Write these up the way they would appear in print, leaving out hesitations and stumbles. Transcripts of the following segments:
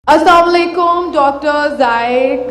Assalamu alaikum, Dr. Zaik.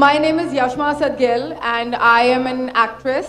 My name is Yashma Asad Gill and I am an actress.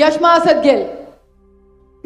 Yashma Asad Gill.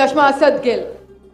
Yashma Asad Gill.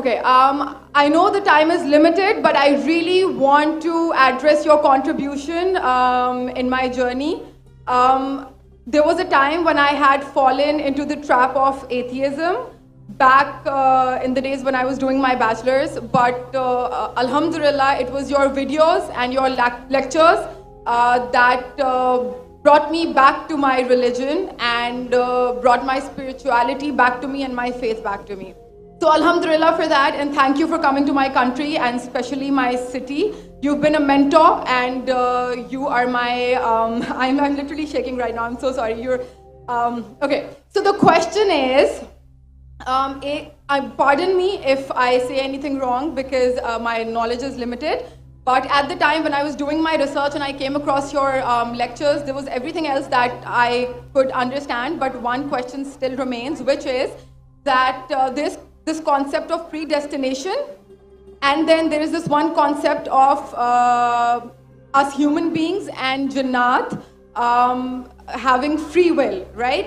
Okay, I know the time is limited, but I really want to address your contribution in my journey. There was a time when I had fallen into the trap of atheism back in the days when I was doing my bachelor's, but alhamdulillah, it was your videos and your lectures that brought me back to my religion and brought my spirituality back to me and my faith back to me. So alhamdulillah for that, and thank you for coming to my country and especially my city. You've been a mentor and you are my, I'm literally shaking right now, I'm so sorry. Okay, so the question is, pardon me if I say anything wrong because my knowledge is limited, but at the time when I was doing my research and I came across your lectures, there was everything else that I could understand, but one question still remains, which is that this concept of predestination, and then there is this one concept of us human beings and Jannat having free will, right?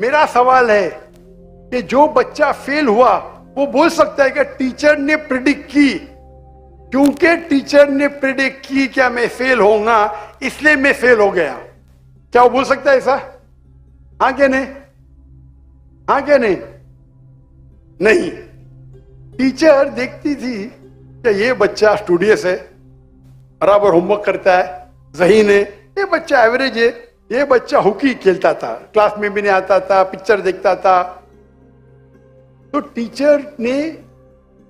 میرا سوال ہے کہ جو بچہ فیل ہوا وہ بول سکتا ہے کہ ٹیچر نے پریڈکٹ کی، کیونکہ ٹیچر نے پریڈکٹ کی کہ میں فیل ہوں گا اس لیے میں فیل ہو گیا. کیا وہ بول سکتا ہے ایسا؟ ہاں کہ نہیں؟ ہاں کہ نہیں؟ نہیں. ٹیچر دیکھتی تھی کہ یہ بچہ اسٹوڈیس ہے، برابر ہوم ورک کرتا ہے، ذہین ہے، یہ بچہ ایوریج ہے، یہ بچہ ہاکی کھیلتا تھا، کلاس میں بھی نہیں آتا تھا، پکچر دیکھتا تھا. تو ٹیچر نے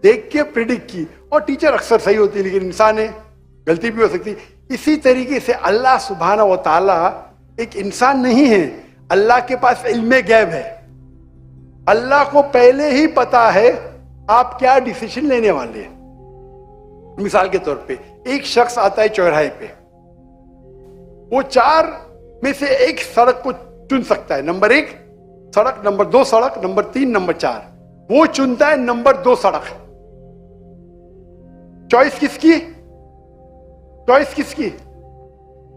دیکھ کے پریڈکٹ کی، اور ٹیچر اکثر صحیح ہوتی ہے لیکن انسان ہے، غلطی بھی ہو سکتی. اسی طریقے سے اللہ سبحانہ و تعالی ایک انسان نہیں ہے، اللہ کے پاس علم غیب ہے. اللہ کو پہلے ہی پتا ہے آپ کیا ڈیسیشن لینے والے ہیں. مثال کے طور پہ ایک شخص آتا ہے چوراہے پہ، وہ 4 میں سے ایک سڑک کو چن سکتا ہے، نمبر 1 سڑک، نمبر 2 سڑک، نمبر 3، نمبر 4. وہ چنتا ہے نمبر 2 سڑک. چوائس کس کی؟ چوائس کس کی؟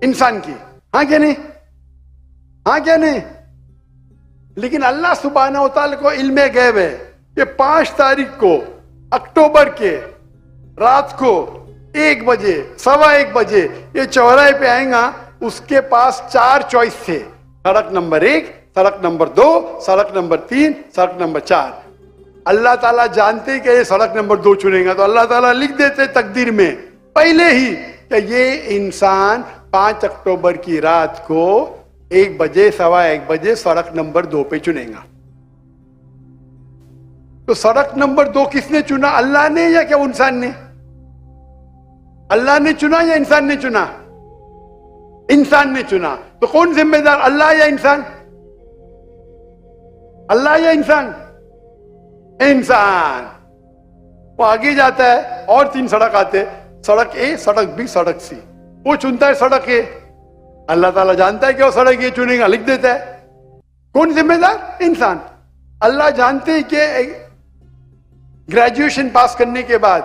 انسان کی. ہاں کیا نہیں؟ ہاں کیا نہیں؟ لیکن اللہ سبحانہ و تعالی کو علم غیب ہے کہ 5 تاریخ کو اکتوبر کے رات کو 1 بجے 1:15 بجے یہ چوراہے پہ آئیں گا. اس کے پاس 4 چوائس تھے، سڑک نمبر 1، سڑک نمبر 2، سڑک نمبر 3، سڑک نمبر 4. اللہ تعالیٰ جانتے کہ یہ سڑک نمبر 2 چنے گا، تو اللہ تعالیٰ لکھ دیتے تقدیر میں پہلے ہی کہ یہ انسان 5 اکتوبر کی رات کو 1 بجے 1:15 بجے سڑک نمبر 2 پہ چنے گا. تو سڑک نمبر 2 کس نے چنا؟ اللہ نے یا کیا انسان نے؟ اللہ نے چنا یا انسان نے چنا؟ انسان نے چنا. تو کون ذمہ دار، اللہ یا انسان؟ اللہ یا انسان؟ انسان. وہ آگے جاتا ہے اور 3 سڑک آتے، سڑک اے، سڑک بی، سڑک سی. وہ چنتا ہے سڑک اے. اللہ تعالیٰ جانتا ہے کہ وہ سڑک اے چنے گا، لکھ دیتا ہے. کون ذمہ دار؟ انسان. اللہ جانتے ہیں کہ گریجویشن پاس کرنے کے بعد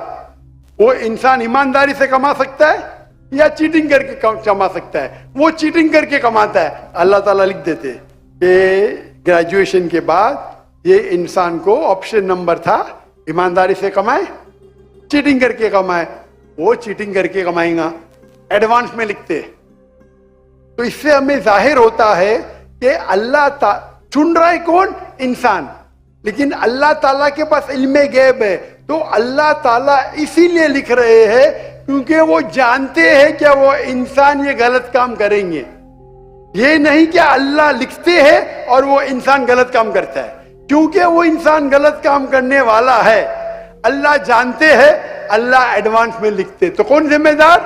وہ انسان ایمانداری سے کما سکتا ہے یا چیٹنگ کر کے کما سکتا ہے. وہ چیٹنگ کر کے کماتا ہے. اللہ تعالیٰ لکھ دیتے کہ گریجویشن کے بعد یہ انسان کو آپشن نمبر تھا، ایمانداری سے کمائے، چیٹنگ کر کے کمائے. وہ چیٹنگ کر کے کمائیں گا، ایڈوانس میں لکھتے. تو اس سے ہمیں ظاہر ہوتا ہے کہ اللہ چن رہا ہے کون؟ انسان. لیکن اللہ تعالیٰ کے پاس علم غیب ہے، تو اللہ تعالیٰ اسی لیے لکھ رہے ہیں کیونکہ وہ جانتے ہیں کہ وہ انسان یہ غلط کام کریں گے. یہ نہیں کہ اللہ لکھتے ہیں اور وہ انسان غلط کام کرتا ہے، کیونکہ وہ انسان غلط کام کرنے والا ہے. اللہ جانتے ہیں، اللہ ایڈوانس میں لکھتے. تو کون ذمہ دار؟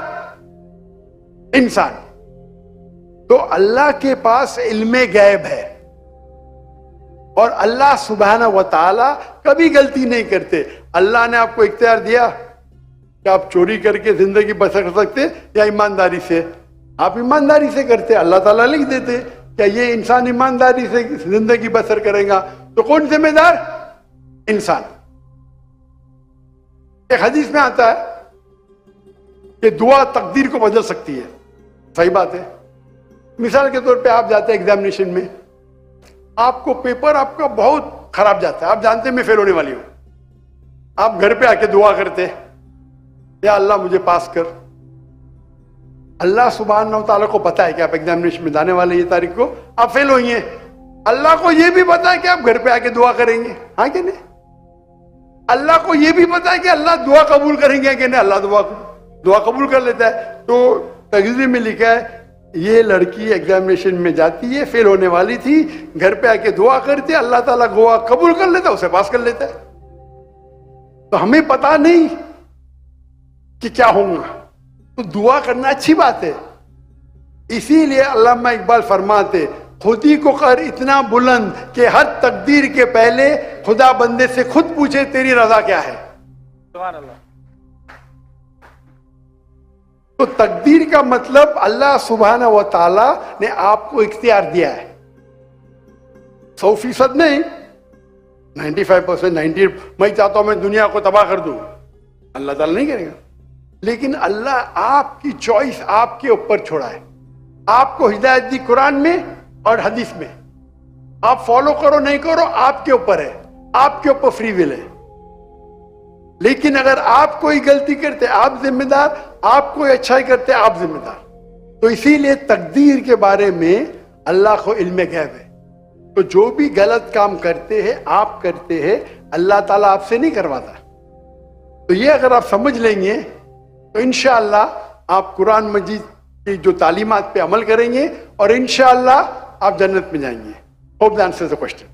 انسان. تو اللہ کے پاس علم غیب ہے، اور اللہ سبحانہ و تعالی کبھی غلطی نہیں کرتے. اللہ نے آپ کو اختیار دیا کہ آپ چوری کر کے زندگی بسر کر سکتے یا ایمانداری سے. آپ ایمانداری سے کرتے، اللہ تعالیٰ لکھ دیتے کہ یہ انسان ایمانداری سے زندگی بسر کرے گا. تو کون ذمہ دار؟ انسان. ایک حدیث میں آتا ہے کہ دعا تقدیر کو بدل سکتی ہے. صحیح بات ہے. مثال کے طور پہ آپ جاتے ہیں ایگزامینیشن میں، آپ کو پیپر آپ کا بہت خراب جاتا ہے، آپ جانتے ہیں میں فیل ہونے والی ہوں. آپ گھر پہ آ کے دعا کرتے، یا اللہ مجھے پاس کر. اللہ سبحانہ و تعالیٰ کو پتا ہے کہ آپ ایگزامینیشن میں جانے والے یہ تاریخ کو آپ فیل ہوئی ہیں. اللہ کو یہ بھی پتا ہے کہ آپ گھر پہ آ کے دعا کریں گے. ہاں کہ نہیں؟ اللہ کو یہ بھی پتا ہے کہ اللہ دعا قبول کریں گے کہ نہیں. اللہ دعا قبول کر لیتا ہے. تو تقریر میں لکھا ہے یہ لڑکی ایگزامینیشن میں جاتی ہے، فیل ہونے والی تھی، گھر پہ آ کے دعا کرتے، اللہ تعالیٰ دعا قبول کر لیتا، اسے پاس کر لیتا ہے. تو ہمیں پتا نہیں کہ کیا ہوگا، تو دعا کرنا اچھی بات ہے. اسی لیے علامہ اقبال فرماتے خودی کو کر اتنا بلند کہ ہر تقدیر کے پہلے خدا بندے سے خود پوچھے تیری رضا کیا ہے. سبحان اللہ. تو تقدیر کا مطلب اللہ سبحانہ و تعالی نے آپ کو اختیار دیا ہے. 100% نہیں، 95%، 90%. میں چاہتا ہوں میں دنیا کو تباہ کر دوں، اللہ تعالیٰ نہیں کرے گا. لیکن اللہ آپ کی چوائس آپ کے اوپر چھوڑا ہے. آپ کو ہدایت دی قرآن میں اور حدیث میں. آپ فالو کرو نہیں کرو آپ کے اوپر ہے, آپ کے اوپر فری ول ہے. لیکن اگر آپ کوئی غلطی کرتے آپ ذمہ دار, آپ کوئی اچھائی کرتے آپ ذمہ دار. تو اسی لیے تقدیر کے بارے میں اللہ کو علم غیب ہے. تو جو بھی غلط کام کرتے ہیں آپ کرتے ہیں, اللہ تعالیٰ آپ سے نہیں کرواتا. تو یہ اگر آپ سمجھ لیں گے تو انشاءاللہ آپ قرآن مجید کی جو تعلیمات پہ عمل کریں گے اور انشاءاللہ آپ جنت میں جائیں گے. Hope that answers the question.